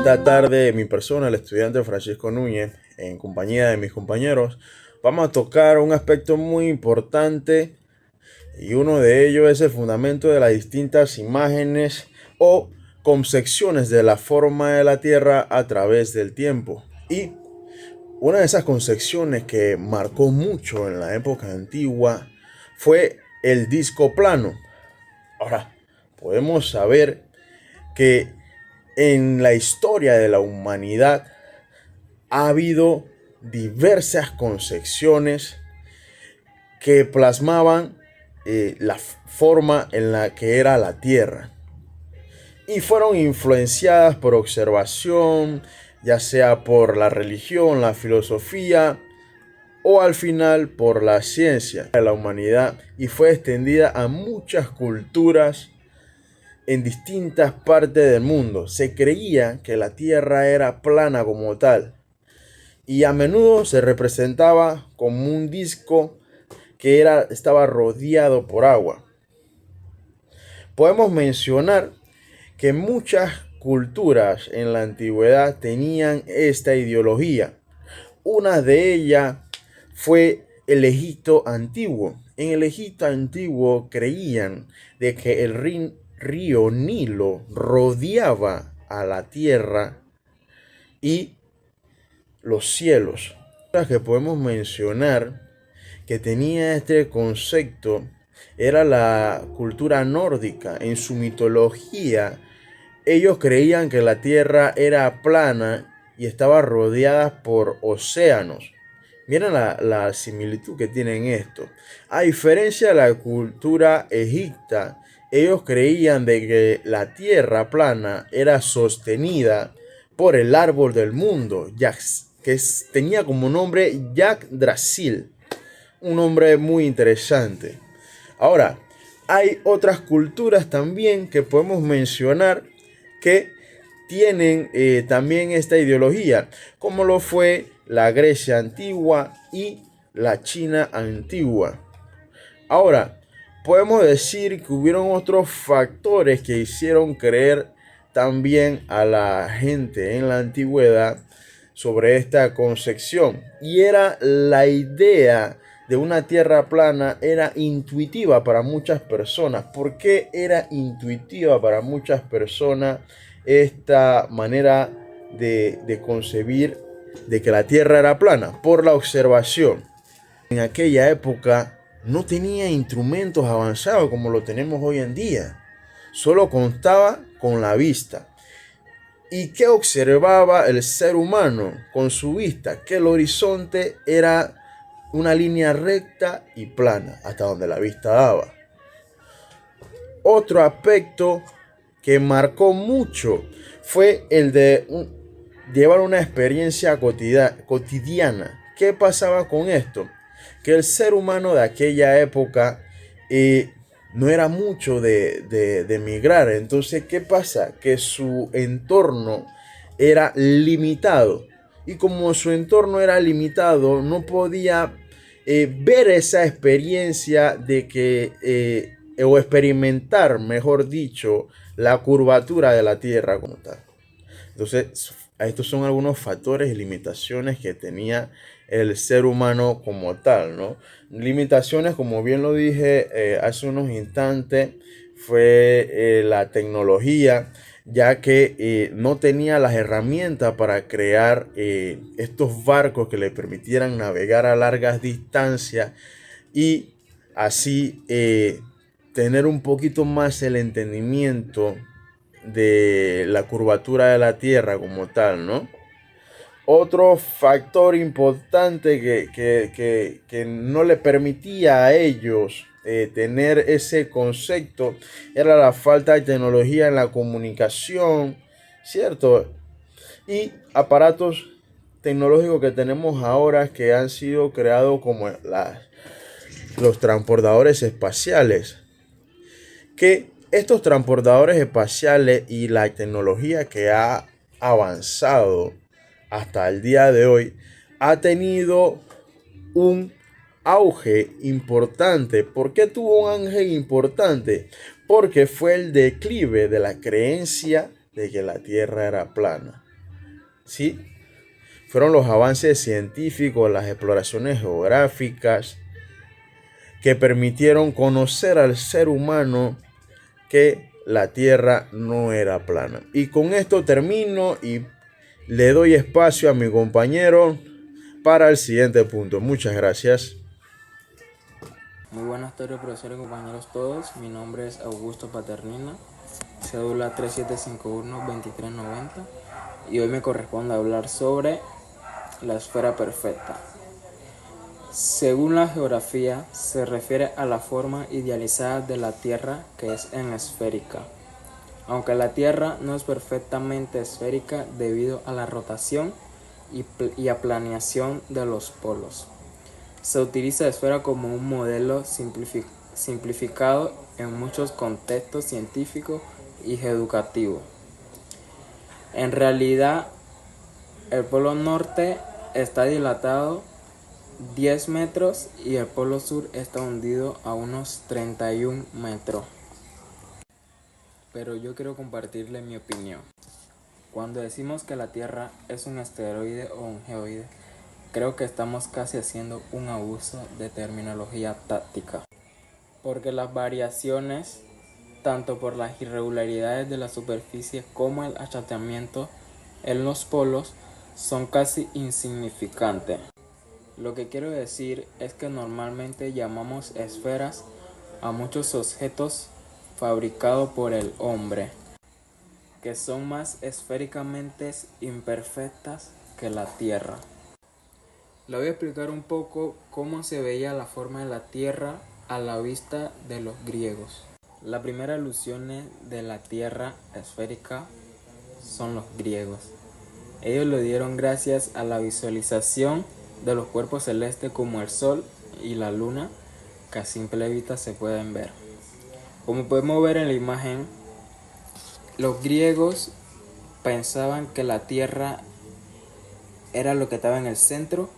Esta tarde, mi persona, el estudiante Francisco Núñez, en compañía de mis compañeros, vamos a tocar un aspecto muy importante y uno de ellos es el fundamento de las distintas imágenes o concepciones de la forma de la Tierra a través del tiempo. Y una de esas concepciones que marcó mucho en la época antigua fue el disco plano. Ahora, podemos saber que en la historia de la humanidad ha habido diversas concepciones que plasmaban la forma en la que era la Tierra y fueron influenciadas por observación, ya sea por la religión, la filosofía o al final por la ciencia de la humanidad, y fue extendida a muchas culturas en distintas partes del mundo. Se creía que la Tierra era plana como tal y a menudo se representaba como un disco que estaba rodeado por agua. Podemos mencionar que muchas culturas en la antigüedad tenían esta ideología. Una de ellas fue el Egipto antiguo. En el Egipto antiguo creían de que el río Nilo rodeaba a la tierra y los cielos. Las que podemos mencionar que tenía este concepto era la cultura nórdica. En su mitología, ellos creían que la tierra era plana y estaba rodeada por océanos. Miren la similitud que tienen esto. A diferencia de la cultura egipcia, ellos creían de que la tierra plana era sostenida por el árbol del mundo, que tenía como nombre Yggdrasil. Un nombre muy interesante. Ahora, hay otras culturas también que podemos mencionar que tienen también esta ideología, como lo fue la Grecia antigua y la China antigua. Ahora, podemos decir que hubieron otros factores que hicieron creer también a la gente en la antigüedad sobre esta concepción, y era la idea de una tierra plana. Era intuitiva para muchas personas. ¿Por qué era intuitiva para muchas personas esta manera de concebir de que la tierra era plana? Por la observación. En aquella época no tenía instrumentos avanzados como lo tenemos hoy en día. Solo contaba con la vista. ¿Y qué observaba el ser humano con su vista? Que el horizonte era una línea recta y plana hasta donde la vista daba. Otro aspecto que marcó mucho fue el de llevar una experiencia cotidiana. ¿Qué pasaba con esto? Que el ser humano de aquella época no era mucho de migrar. Entonces, ¿qué pasa? Que su entorno era limitado. Y como su entorno era limitado, no podía ver esa experiencia de que, o experimentar, mejor dicho, la curvatura de la Tierra como tal. Entonces, estos son algunos factores y limitaciones que tenía el ser humano como tal, ¿no? Limitaciones, como bien lo dije hace unos instantes, fue la tecnología, ya que no tenía las herramientas para crear estos barcos que le permitieran navegar a largas distancias y así tener un poquito más el entendimiento de la curvatura de la Tierra como tal, ¿no? Otro factor importante que no le permitía a ellos tener ese concepto era la falta de tecnología en la comunicación, ¿cierto? Y aparatos tecnológicos que tenemos ahora que han sido creados como los transportadores espaciales, que estos transportadores espaciales y la tecnología que ha avanzado hasta el día de hoy ha tenido un auge importante. ¿Por qué tuvo un auge importante? Porque fue el declive de la creencia de que la Tierra era plana. ¿sí? Fueron los avances científicos, las exploraciones geográficas que permitieron conocer al ser humano que la Tierra no era plana. Y con esto termino y le doy espacio a mi compañero para el siguiente punto. Muchas gracias. Muy buenas tardes, profesores y compañeros todos. Mi nombre es Augusto Paternina, cédula 3751-2390, y hoy me corresponde hablar sobre la esfera perfecta. Según la geografía, se refiere a la forma idealizada de la Tierra, que es esférica. Aunque la Tierra no es perfectamente esférica debido a la rotación y aplaneación de los polos. Se utiliza la esfera como un modelo simplificado en muchos contextos científicos y educativos. En realidad, el polo norte está dilatado 10 metros y el polo sur está hundido a unos 31 metros. Pero yo quiero compartirle mi opinión. Cuando decimos que la Tierra es un asteroide o un geoide, creo que estamos casi haciendo un abuso de terminología táctica, porque las variaciones, tanto por las irregularidades de la superficie como el achatamiento en los polos, son casi insignificantes. Lo que quiero decir es que normalmente llamamos esferas a muchos objetos fabricados por el hombre, que son más esféricamente imperfectas que la Tierra. Le voy a explicar un poco cómo se veía la forma de la Tierra a la vista de los griegos. La primera alusión de la Tierra esférica son los griegos. Ellos lo dieron gracias a la visualización de los cuerpos celestes como el Sol y la Luna, que a simple vista se pueden ver. Como podemos ver en la imagen, los griegos pensaban que la Tierra era lo que estaba en el centro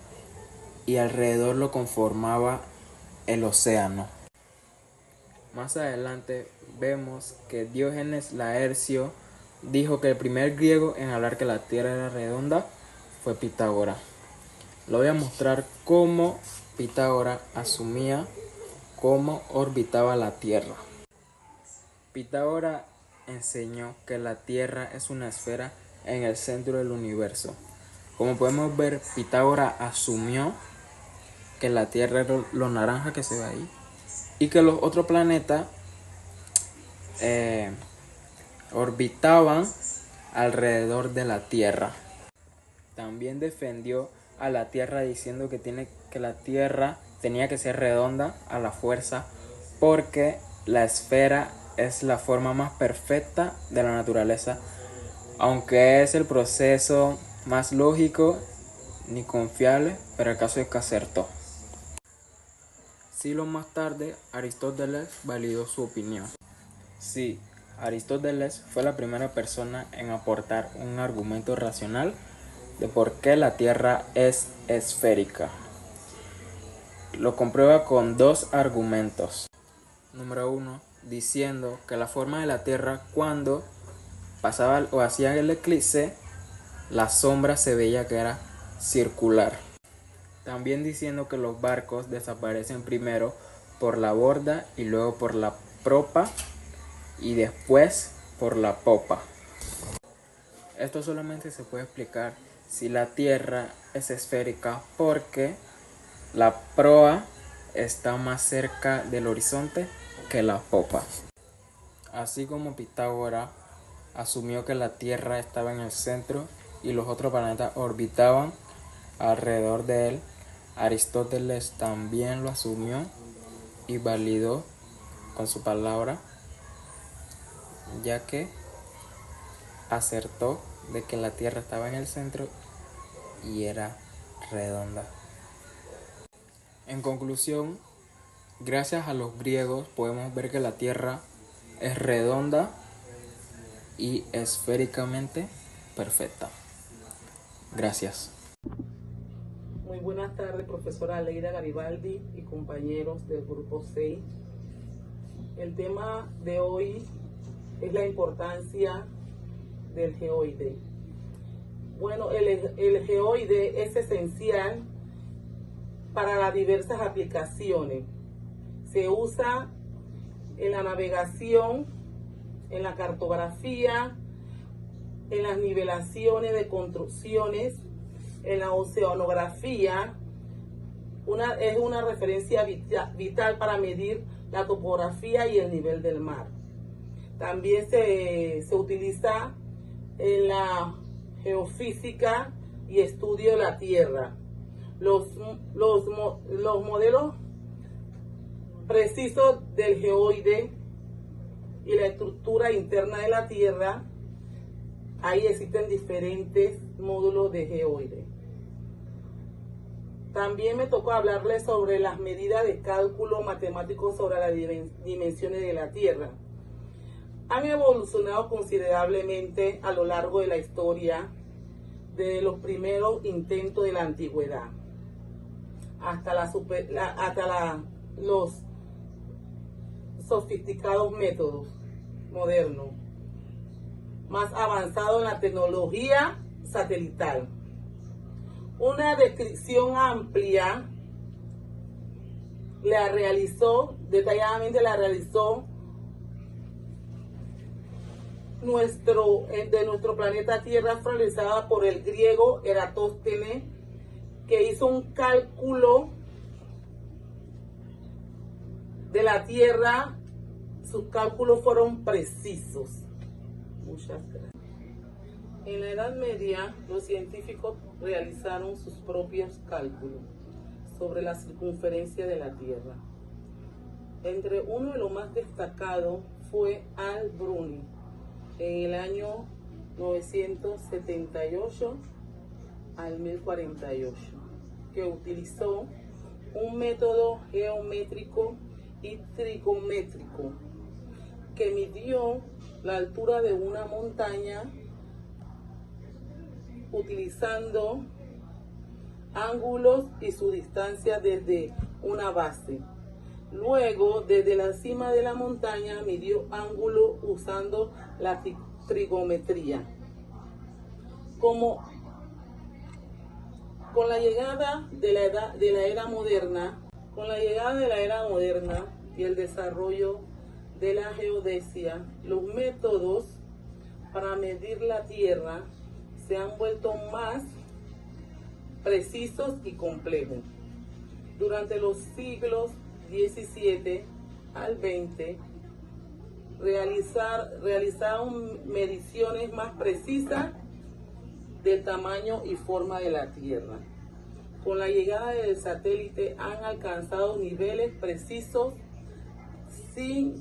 y alrededor lo conformaba el océano. Más adelante vemos que Diógenes Laercio dijo que el primer griego en hablar que la Tierra era redonda fue Pitágoras. Lo voy a mostrar cómo Pitágoras asumía cómo orbitaba la Tierra. Pitágoras enseñó que la Tierra es una esfera en el centro del universo. Como podemos ver, Pitágoras asumió que la Tierra era lo naranja que se ve ahí y que los otros planetas orbitaban alrededor de la Tierra. También defendió a la Tierra diciendo que la Tierra tenía que ser redonda a la fuerza porque la esfera es la forma más perfecta de la naturaleza, aunque es el proceso más lógico ni confiable, pero el caso es que acertó. Siglos más tarde, Aristóteles validó su opinión. Sí, Aristóteles fue la primera persona en aportar un argumento racional de por qué la Tierra es esférica. Lo comprueba con dos argumentos. Número 1, diciendo que la forma de la Tierra cuando pasaba o hacía el eclipse, la sombra se veía que era circular. También diciendo que los barcos desaparecen primero por la borda y luego por la propa y después por la popa. Esto solamente se puede explicar si la Tierra es esférica porque la proa está más cerca del horizonte que la popa. Así como Pitágoras asumió que la Tierra estaba en el centro y los otros planetas orbitaban alrededor de él, Aristóteles también lo asumió y validó con su palabra, ya que acertó de que la Tierra estaba en el centro y era redonda. En conclusión, gracias a los griegos podemos ver que la Tierra es redonda y esféricamente perfecta. Gracias. Muy buenas tardes, profesora Leida Garibaldi y compañeros del grupo 6. El tema de hoy es la importancia del geoide. Bueno, el geoide es esencial para las diversas aplicaciones. Se usa en la navegación, en la cartografía, en las nivelaciones de construcciones, en la oceanografía. Es una referencia vital para medir la topografía y el nivel del mar. También se utiliza en la geofísica y estudio de la Tierra. Los modelos precisos del geoide y la estructura interna de la Tierra, ahí existen diferentes módulos de geoide. También me tocó hablarles sobre las medidas de cálculo matemático sobre las dimensiones de la Tierra. Han evolucionado considerablemente a lo largo de la historia, desde los primeros intentos de la antigüedad hasta los sofisticados métodos modernos, más avanzados en la tecnología satelital. Una descripción amplia detalladamente la realizó de nuestro planeta Tierra, fue realizada por el griego Eratóstenes, que hizo un cálculo de la Tierra. Sus cálculos fueron precisos. Muchas gracias. En la Edad Media, los científicos realizaron sus propios cálculos sobre la circunferencia de la Tierra. Entre uno de los más destacados fue Al-Biruni, en el año 978 al 1048, que utilizó un método geométrico y trigonométrico que midió la altura de una montaña utilizando ángulos y su distancia desde una base. Luego, desde la cima de la montaña, midió ángulo usando la trigonometría. Con la llegada de la era moderna y el desarrollo de la geodesia, los métodos para medir la Tierra se han vuelto más precisos y complejos. Durante los siglos XVII al XX, realizaron mediciones más precisas del tamaño y forma de la Tierra. Con la llegada del satélite han alcanzado niveles precisos sin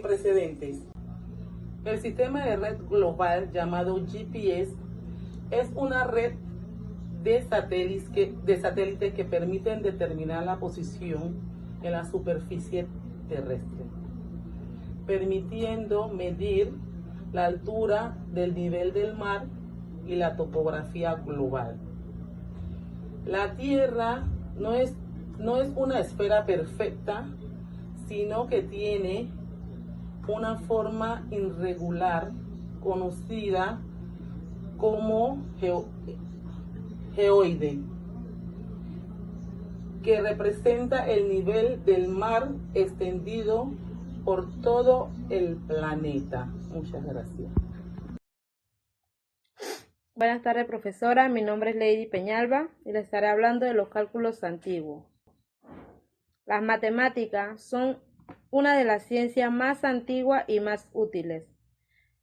precedentes. El sistema de red global llamado GPS es una red de satélites que permiten determinar la posición en la superficie terrestre, permitiendo medir la altura del nivel del mar y la topografía global. La Tierra no es una esfera perfecta, sino que tiene una forma irregular conocida como geoide, que representa el nivel del mar extendido por todo el planeta. Muchas gracias. Buenas tardes, profesora. Mi nombre es Lady Peñalba y le estaré hablando de los cálculos antiguos. Las matemáticas son una de las ciencias más antiguas y más útiles.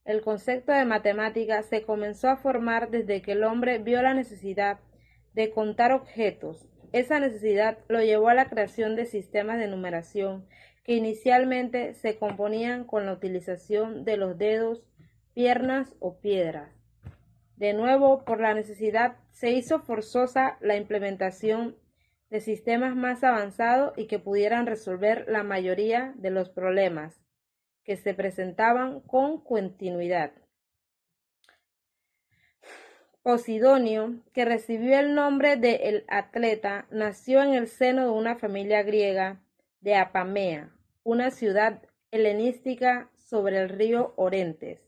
El concepto de matemática se comenzó a formar desde que el hombre vio la necesidad de contar objetos. Esa necesidad lo llevó a la creación de sistemas de numeración que inicialmente se componían con la utilización de los dedos, piernas o piedras. De nuevo, por la necesidad, se hizo forzosa la implementación de sistemas más avanzados y que pudieran resolver la mayoría de los problemas que se presentaban con continuidad. Posidonio, que recibió el nombre de el atleta, nació en el seno de una familia griega de Apamea, una ciudad helenística sobre el río Orontes.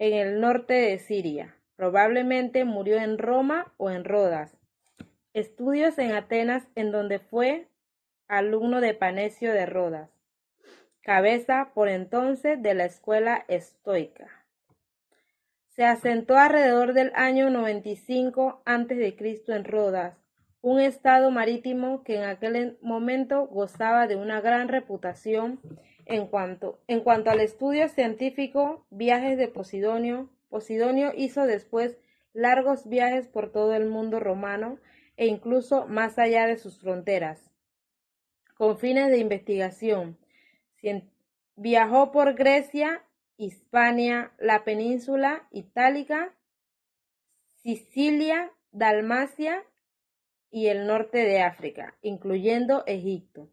en el norte de Siria. Probablemente murió en Roma o en Rodas. Estudios en Atenas, en donde fue alumno de Panecio de Rodas, cabeza por entonces de la escuela estoica. Se asentó alrededor del año 95 a.C. en Rodas, un estado marítimo que en aquel momento gozaba de una gran reputación en cuanto al estudio científico. Viajes de Posidonio. Posidonio hizo después largos viajes por todo el mundo romano e incluso más allá de sus fronteras, con fines de investigación. Viajó por Grecia, Hispania, la península itálica, Sicilia, Dalmacia y el norte de África, incluyendo Egipto,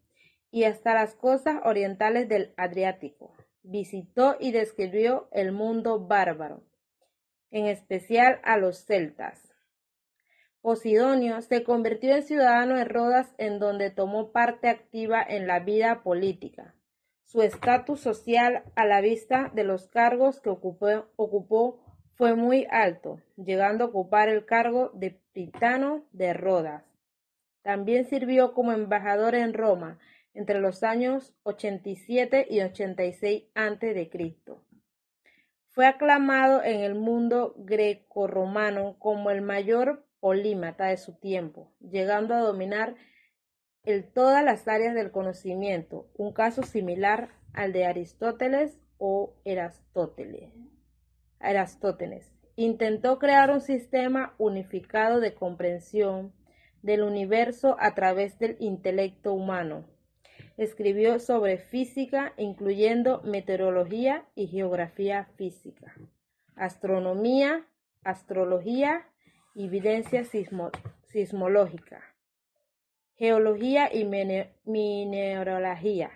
y hasta las costas orientales del Adriático. Visitó y describió el mundo bárbaro, en especial a los celtas. Posidonio se convirtió en ciudadano en Rodas, en donde tomó parte activa en la vida política. Su estatus social a la vista de los cargos que ocupó fue muy alto, llegando a ocupar el cargo de pritano de Rodas. También sirvió como embajador en Roma entre los años 87 y 86 a.C. Fue aclamado en el mundo grecorromano como el mayor polímata de su tiempo, llegando a dominar todas las áreas del conocimiento, un caso similar al de Aristóteles o Erastótenes. Intentó crear un sistema unificado de comprensión del universo a través del intelecto humano. Escribió sobre física, incluyendo meteorología y geografía física, astronomía, astrología y evidencia sismológica, geología y mineralogía,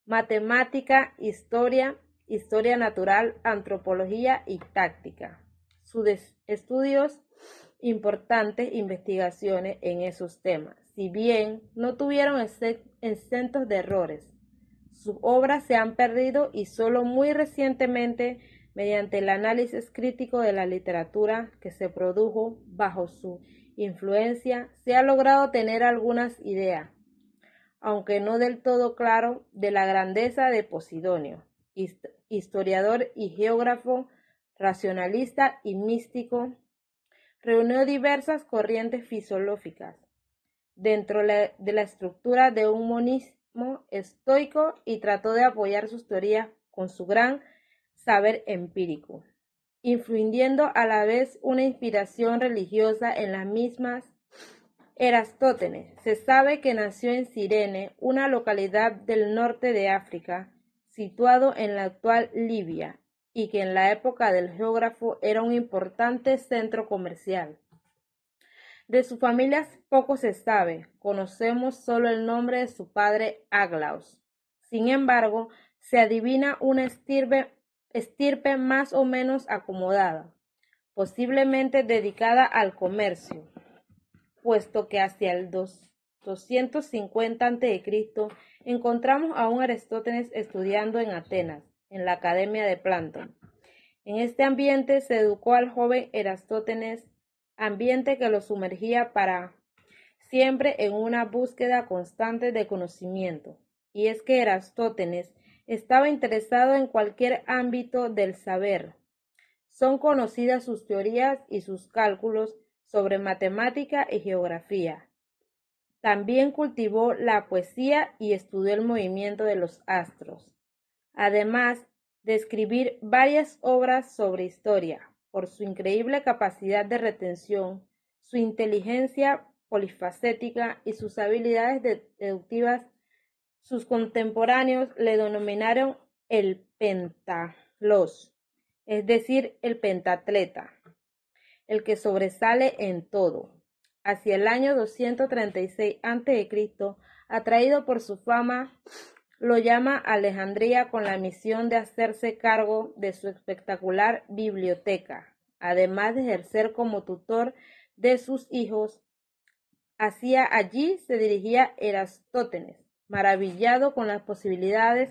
matemática, historia natural, antropología y táctica. Sus estudios importantes investigaciones en esos temas, si bien no tuvieron exentos de errores. Sus obras se han perdido y solo muy recientemente, mediante el análisis crítico de la literatura que se produjo bajo su influencia, se ha logrado tener algunas ideas, aunque no del todo claro, de la grandeza de Posidonio, historiador y geógrafo, racionalista y místico. Reunió diversas corrientes filosóficas dentro de la estructura de un monismo estoico y trató de apoyar sus teorías con su gran saber empírico, influyendo a la vez una inspiración religiosa en las mismas. Erastótenes se sabe que nació en Cirene, una localidad del norte de África, situado en la actual Libia, y que en la época del geógrafo era un importante centro comercial. De su familia poco se sabe, conocemos solo el nombre de su padre Aglaos. Sin embargo, se adivina una estirpe más o menos acomodada, posiblemente dedicada al comercio, puesto que hacia el 250 a.C. encontramos a un Aristóteles estudiando en Atenas, en la Academia de Platón. En este ambiente se educó al joven Erastótenes, ambiente que lo sumergía para siempre en una búsqueda constante de conocimiento. Y es que Erastótenes estaba interesado en cualquier ámbito del saber. Son conocidas sus teorías y sus cálculos sobre matemática y geografía. También cultivó la poesía y estudió el movimiento de los astros, además de escribir varias obras sobre historia. Por su increíble capacidad de retención, su inteligencia polifacética y sus habilidades deductivas, sus contemporáneos le denominaron el pentalos, es decir, el pentatleta, el que sobresale en todo. Hacia el año 236 a.C., atraído por su fama, lo llama a Alejandría con la misión de hacerse cargo de su espectacular biblioteca, además de ejercer como tutor de sus hijos. Hacia allí se dirigía Erastótenes, maravillado con las posibilidades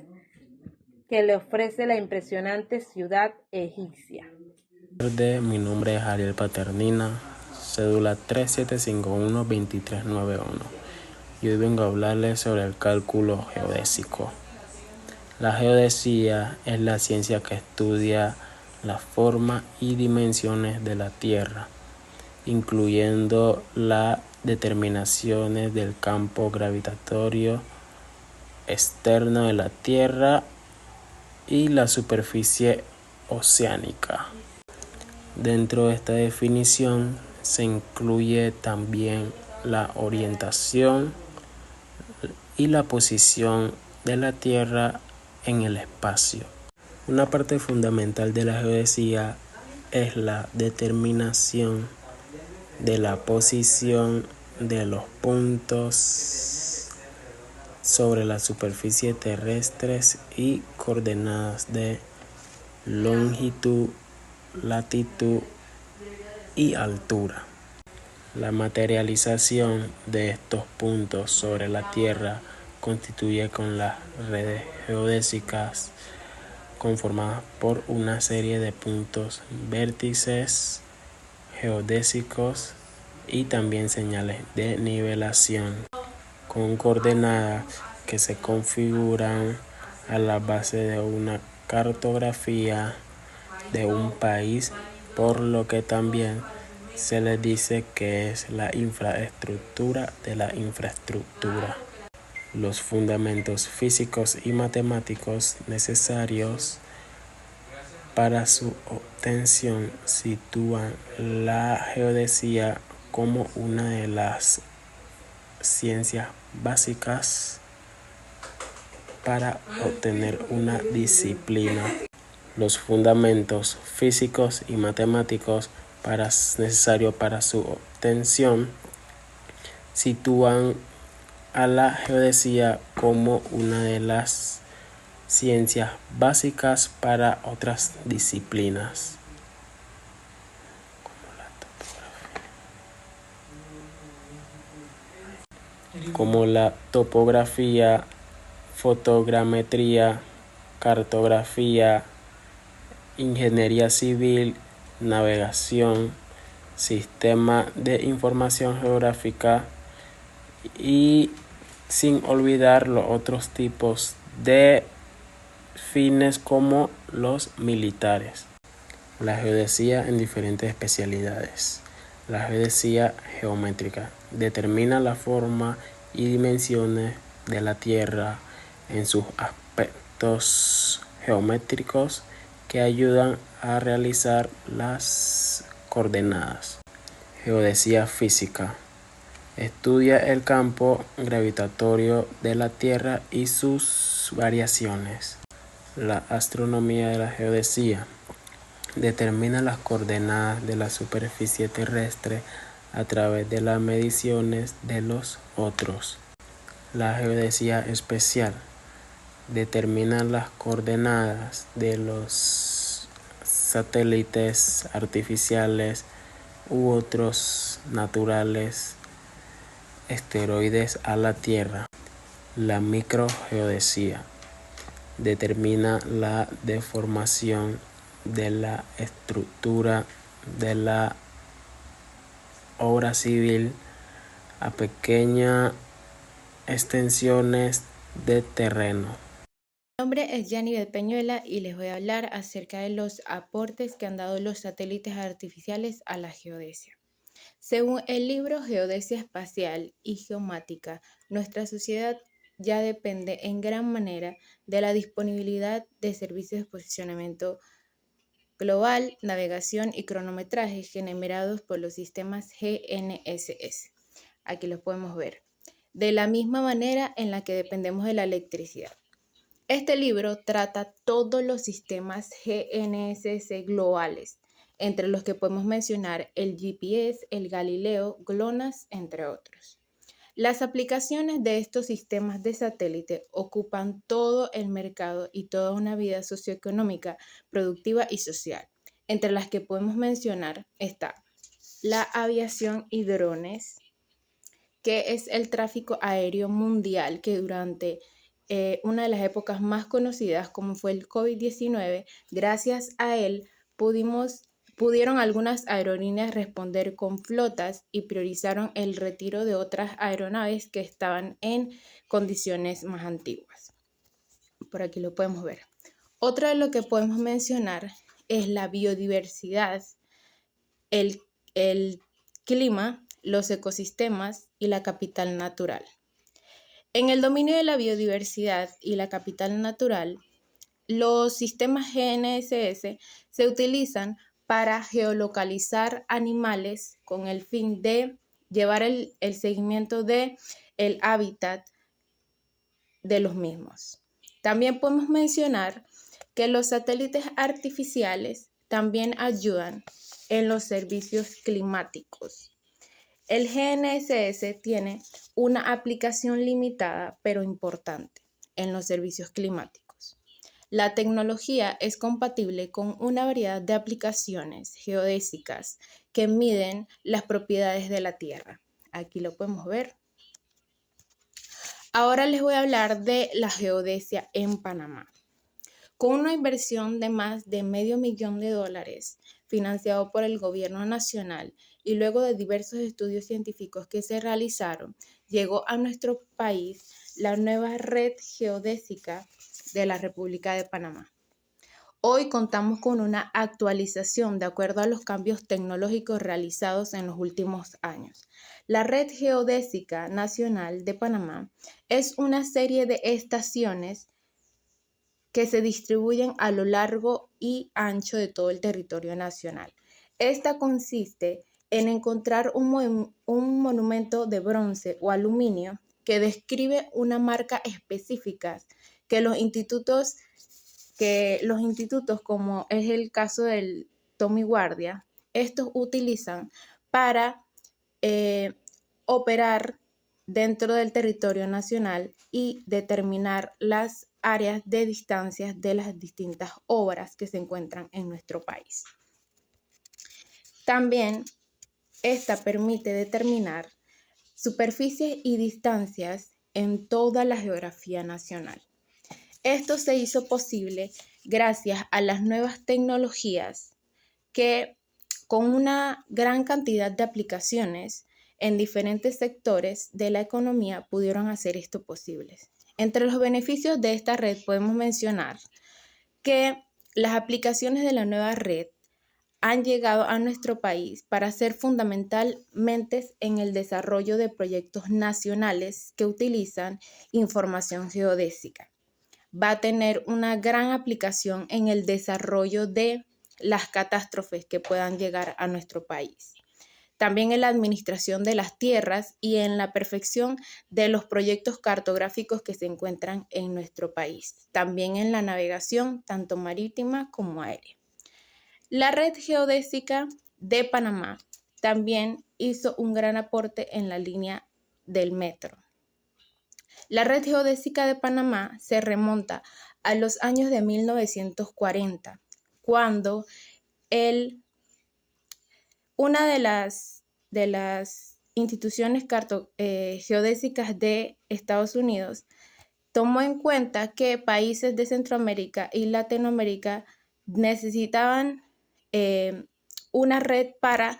que le ofrece la impresionante ciudad egipcia. Mi nombre es Ariel Paternina, cédula 3751-2391. Y hoy vengo a hablarles sobre el cálculo geodésico. La geodesía es la ciencia que estudia la forma y dimensiones de la Tierra, incluyendo las determinaciones del campo gravitatorio externo de la Tierra y la superficie oceánica. Dentro de esta definición se incluye también la orientación y la posición de la Tierra en el espacio. Una parte fundamental de la geodesía es la determinación de la posición de los puntos sobre la superficie terrestre y coordenadas de longitud, latitud y altura. La materialización de estos puntos sobre la Tierra constituye con las redes geodésicas conformadas por una serie de puntos vértices geodésicos y también señales de nivelación con coordenadas que se configuran a la base de una cartografía de un país, por lo que también se le dice que es la infraestructura de la infraestructura. Los fundamentos físicos y matemáticos necesarios para su obtención sitúan la geodesía como una de las ciencias básicas para obtener una disciplina. Los fundamentos físicos y matemáticos necesarios para su obtención sitúan a la geodesía como una de las ciencias básicas para otras disciplinas, como la topografía, fotogrametría, cartografía, ingeniería civil, navegación, sistema de información geográfica y sin olvidar los otros tipos de fines como los militares. La geodesía en diferentes especialidades. La geodesía geométrica determina la forma y dimensiones de la Tierra en sus aspectos geométricos que ayudan a realizar las coordenadas. Geodesía física estudia el campo gravitatorio de la Tierra y sus variaciones. La astronomía de la geodesía determina las coordenadas de la superficie terrestre a través de las mediciones de los otros. La geodesía espacial determina las coordenadas de los satélites artificiales u otros naturales esteroides a la Tierra. La microgeodesía determina la deformación de la estructura de la obra civil a pequeñas extensiones de terreno. Mi nombre es Yanibel Peñuela y les voy a hablar acerca de los aportes que han dado los satélites artificiales a la geodesia. Según el libro Geodesia Espacial y Geomática, nuestra sociedad ya depende en gran manera de la disponibilidad de servicios de posicionamiento global, navegación y cronometraje generados por los sistemas GNSS. Aquí los podemos ver. De la misma manera en la que dependemos de la electricidad. Este libro trata todos los sistemas GNSS globales, entre los que podemos mencionar el GPS, el Galileo, GLONASS, entre otros. Las aplicaciones de estos sistemas de satélite ocupan todo el mercado y toda una vida socioeconómica, productiva y social. Entre las que podemos mencionar está la aviación y drones, que es el tráfico aéreo mundial que durante una de las épocas más conocidas como fue el COVID-19, gracias a él pudieron algunas aerolíneas responder con flotas y priorizaron el retiro de otras aeronaves que estaban en condiciones más antiguas. Por aquí lo podemos ver. Otro de lo que podemos mencionar es la biodiversidad, el clima, los ecosistemas y la capital natural. En el dominio de la biodiversidad y la capital natural, los sistemas GNSS se utilizan para geolocalizar animales con el fin de llevar el seguimiento del hábitat de los mismos. También podemos mencionar que los satélites artificiales también ayudan en los servicios climáticos. El GNSS tiene una aplicación limitada pero importante en los servicios climáticos. La tecnología es compatible con una variedad de aplicaciones geodésicas que miden las propiedades de la Tierra. Aquí lo podemos ver. Ahora les voy a hablar de la geodesia en Panamá. Con una inversión de más de $500,000 financiado por el gobierno nacional y luego de diversos estudios científicos que se realizaron, llegó a nuestro país la nueva red geodésica de la República de Panamá. Hoy contamos con una actualización de acuerdo a los cambios tecnológicos realizados en los últimos años. La Red Geodésica Nacional de Panamá es una serie de estaciones que se distribuyen a lo largo y ancho de todo el territorio nacional. Esta consiste en encontrar un monumento de bronce o aluminio que describe una marca específica que los institutos, como es el caso del Tommy Guardia, estos utilizan para operar dentro del territorio nacional y determinar las áreas de distancias de las distintas obras que se encuentran en nuestro país. También esta permite determinar superficies y distancias en toda la geografía nacional. Esto se hizo posible gracias a las nuevas tecnologías que, con una gran cantidad de aplicaciones en diferentes sectores de la economía, pudieron hacer esto posible. Entre los beneficios de esta red podemos mencionar que las aplicaciones de la nueva red han llegado a nuestro país para ser fundamentalmente en el desarrollo de proyectos nacionales que utilizan información geodésica. Va a tener una gran aplicación en el desarrollo de las catástrofes que puedan llegar a nuestro país. También en la administración de las tierras y en la perfección de los proyectos cartográficos que se encuentran en nuestro país. También en la navegación, tanto marítima como aérea. La Red Geodésica de Panamá también hizo un gran aporte en la línea del metro. La Red Geodésica de Panamá se remonta a los años de 1940, cuando una de las instituciones geodésicas de Estados Unidos tomó en cuenta que países de Centroamérica y Latinoamérica necesitaban una red para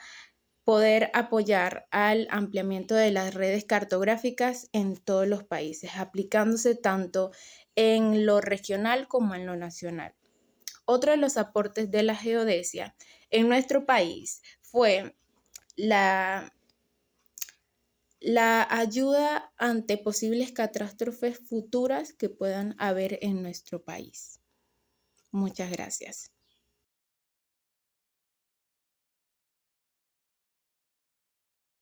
poder apoyar al ampliamiento de las redes cartográficas en todos los países, aplicándose tanto en lo regional como en lo nacional. Otro de los aportes de la geodesia en nuestro país fue la ayuda ante posibles catástrofes futuras que puedan haber en nuestro país. Muchas gracias.